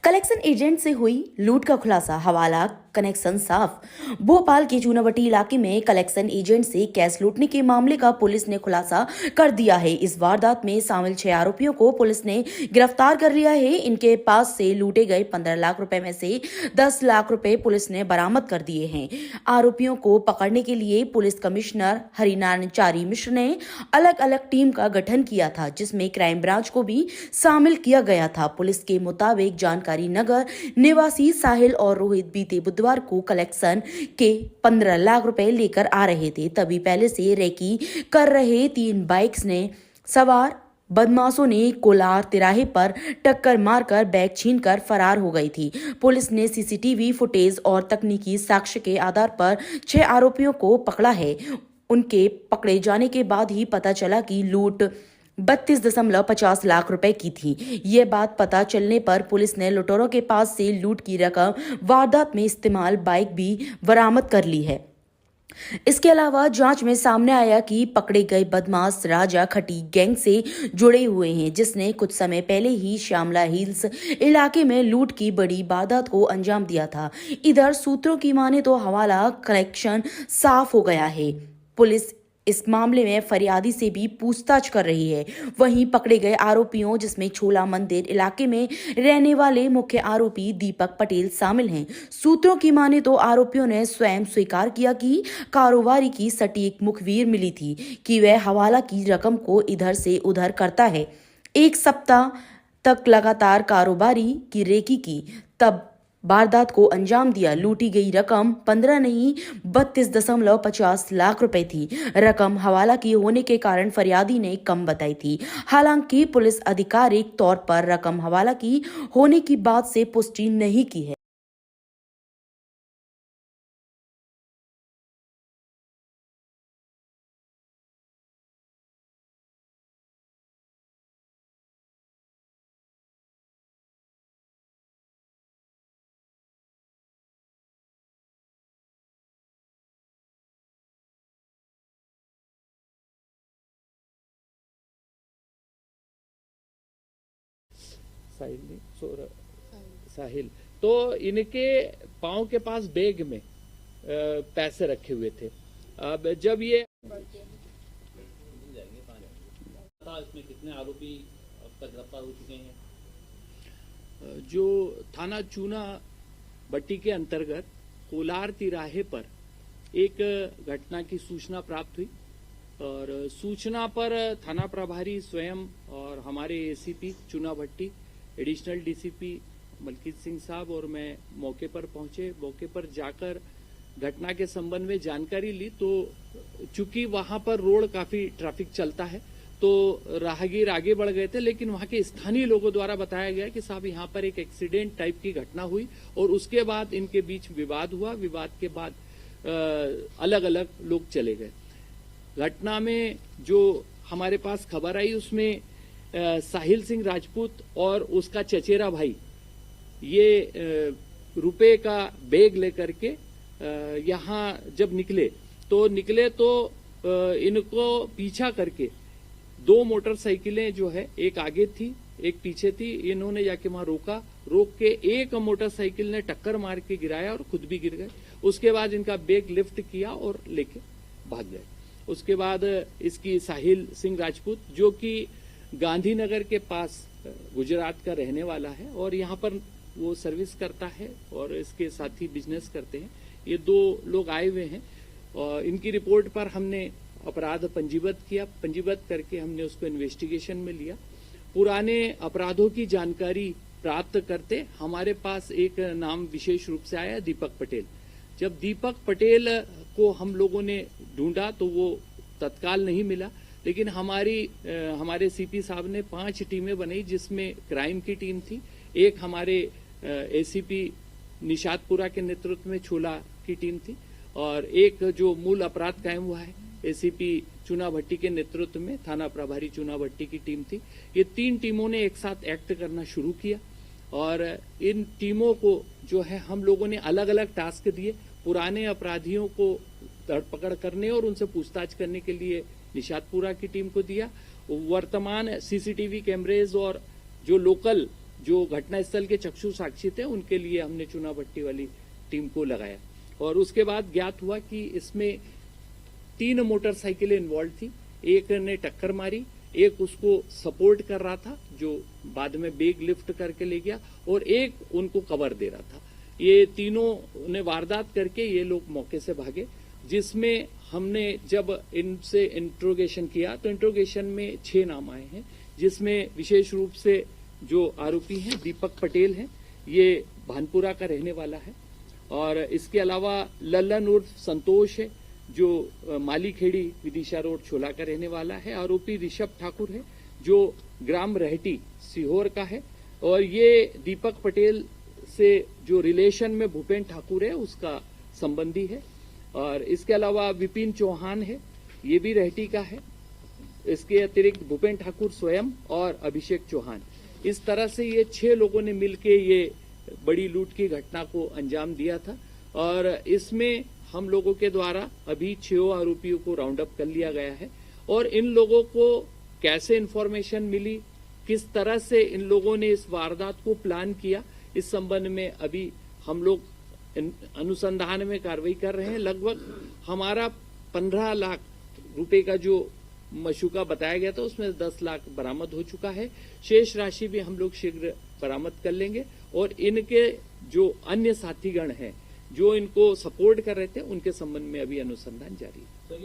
Collection agent से हुई लूट का खुलासा, हवाला कनेक्शन साफ। भोपाल के चूनाभट्टी इलाके में कलेक्शन एजेंट से कैश लूटने के मामले का पुलिस ने खुलासा कर दिया है। इस वारदात में शामिल 6 आरोपियों को पुलिस ने गिरफ्तार कर लिया है। इनके पास से लूटे गए 15 लाख रुपए में से 10 लाख रुपए पुलिस ने बरामद कर दिए हैं। आरोपियों को पकड़ने के लिए पुलिस कमिश्नर हरिनारायण मिश्र ने अलग अलग टीम का गठन किया था, जिसमें क्राइम ब्रांच को भी शामिल किया गया था। पुलिस के मुताबिक जानकारी नगर निवासी साहिल और रोहित बीते बुधवार को कलेक्शन के 15 लाख रुपए लेकर आ रहे थे। तभी पहले से रेकी कर रहे 3 बाइक्स ने सवार बदमाशों ने कोलार तिराहे पर टक्कर मारकर बैग छीनकर फरार हो गई थी। पुलिस ने सीसीटीवी फुटेज और तकनीकी साक्ष्य के आधार पर 6 आरोपियों को पकड़ा है। उनके पकड़े जाने के बाद ही पता चला कि लूट 32.50 लाख रुपए की थी। ये बात पता चलने पर पुलिस ने लुटेरों के पास से लूट की रकम, वारदात में इस्तेमाल बाइक भी बरामद कर ली है। इसके अलावा जांच में सामने आया कि पकड़े गए बदमाश राजा खटी गैंग से जुड़े हुए हैं, जिसने कुछ समय पहले ही श्यामला हिल्स इलाके में लूट की बड़ी वारदात को अंजाम दिया था। इधर सूत्रों की माने तो हवाला कनेक्शन साफ हो गया है। पुलिस इस मामले में फरियादी से भी पूछताछ कर रही है। वहीं पकड़े गए आरोपियों, जिसमें छोला मंदिर इलाके में रहने वाले मुख्य आरोपी दीपक पटेल शामिल हैं। सूत्रों की माने तो आरोपियों ने स्वयं स्वीकार किया कि कारोबारी की सटीक मुखबिर मिली थी कि वह हवाला की रकम को इधर से उधर करता है। 1 सप्ताह तक लगातार कारोबारी की रेकी की, तब वारदात को अंजाम दिया। लूटी गई रकम 15 नहीं 32.50 लाख रुपए थी। रकम हवाला की होने के कारण फरियादी ने कम बताई थी। हालांकि पुलिस आधिकारिक तौर पर रकम हवाला की होने की बात से पुष्टि नहीं की है। साहिल तो इनके पाँव के पास बैग में पैसे रखे हुए थे। अब जब ये इसमें कितने आरोपी अब तक गिरफ्तार हो चुके हैं? जो थाना चूना भट्टी के अंतर्गत कोलार तिराहे पर एक घटना की सूचना प्राप्त हुई और सूचना पर थाना प्रभारी स्वयं और हमारे एसीपी चूना भट्टी, एडिशनल डीसीपी मलकीत सिंह साहब और मैं मौके पर पहुंचे। मौके पर जाकर घटना के संबंध में जानकारी ली तो चूंकि वहां पर रोड काफी ट्रैफिक चलता है तो राहगीर आगे बढ़ गए थे, लेकिन वहां के स्थानीय लोगों द्वारा बताया गया कि साहब यहां पर एक एक्सीडेंट टाइप की घटना हुई और उसके बाद इनके बीच विवाद हुआ। विवाद के बाद अलग अलग लोग चले गए। घटना में जो हमारे पास खबर आई उसमें साहिल सिंह राजपूत और उसका चचेरा भाई ये रुपए का बैग लेकर के यहाँ जब निकले तो इनको पीछा करके 2 मोटरसाइकिलें जो है, एक आगे थी एक पीछे थी, इन्होंने जाके वहां रोक के एक मोटरसाइकिल ने टक्कर मार के गिराया और खुद भी गिर गए। उसके बाद इनका बैग लिफ्ट किया और लेके भाग गए। उसके बाद इसकी साहिल सिंह राजपूत जो कि गांधीनगर के पास गुजरात का रहने वाला है और यहाँ पर वो सर्विस करता है और इसके साथ ही बिजनेस करते हैं, ये 2 लोग आए हुए हैं और इनकी रिपोर्ट पर हमने अपराध पंजीबद्ध किया। पंजीबद्ध करके हमने उसको इन्वेस्टिगेशन में लिया। पुराने अपराधों की जानकारी प्राप्त करते हमारे पास एक नाम विशेष रूप से आया, दीपक पटेल। जब दीपक पटेल को हम लोगों ने ढूंढा तो वो तत्काल नहीं मिला, लेकिन हमारे सीपी साहब ने 5 टीमें बनाई जिसमें क्राइम की टीम थी, एक हमारे एसीपी निशातपुरा के नेतृत्व में छोला की टीम थी और एक जो मूल अपराध कायम हुआ है एसीपी चूना भट्टी के नेतृत्व में थाना प्रभारी चूना भट्टी की टीम थी। ये 3 टीमों ने एक साथ एक्ट करना शुरू किया और इन टीमों को जो है हम लोगों ने अलग अलग टास्क दिए। पुराने अपराधियों को धरपकड़ करने और उनसे पूछताछ करने के लिए निशातपुरा की टीम को दिया। वर्तमान सीसीटीवी कैमरेज और जो लोकल जो घटनास्थल के चक्षु साक्षी थे उनके लिए हमने चूना भट्टी वाली टीम को लगाया। और उसके बाद ज्ञात हुआ कि इसमें 3 मोटरसाइकिलें इन्वॉल्व थी। एक ने टक्कर मारी, एक उसको सपोर्ट कर रहा था जो बाद में बैग लिफ्ट करके ले गया, और एक उनको कवर दे रहा था। ये तीनों ने वारदात करके ये लोग मौके से भागे, जिसमें हमने जब इनसे इंट्रोगेशन किया तो इंट्रोगेशन में 6 नाम आए हैं, जिसमें विशेष रूप से जो आरोपी हैं दीपक पटेल हैं, ये भानपुरा का रहने वाला है। और इसके अलावा लल्लन उर्फ संतोष है जो मालीखेड़ी विदिशा रोड छोला का रहने वाला है। आरोपी ऋषभ ठाकुर है जो ग्राम रहटी सीहोर का है। और ये दीपक पटेल से जो रिलेशन में भूपेन ठाकुर है उसका संबंधी है। और इसके अलावा विपिन चौहान है, ये भी रहटी का है। इसके अतिरिक्त भूपेन ठाकुर स्वयं और अभिषेक चौहान, इस तरह से ये 6 लोगों ने मिलके ये बड़ी लूट की घटना को अंजाम दिया था। और इसमें हम लोगों के द्वारा अभी 6 आरोपियों को राउंड अप कर लिया गया है। और इन लोगों को कैसे इन्फॉर्मेशन मिली, किस तरह से इन लोगों ने इस वारदात को प्लान किया, इस संबंध में अभी हम लोग अनुसंधान में कार्रवाई कर रहे हैं। लगभग हमारा 15 लाख रुपए का जो मशूका बताया गया था उसमें 10 लाख बरामद हो चुका है। शेष राशि भी हम लोग शीघ्र बरामद कर लेंगे। और इनके जो अन्य साथीगण हैं जो इनको सपोर्ट कर रहे थे उनके संबंध में अभी अनुसंधान जारी है।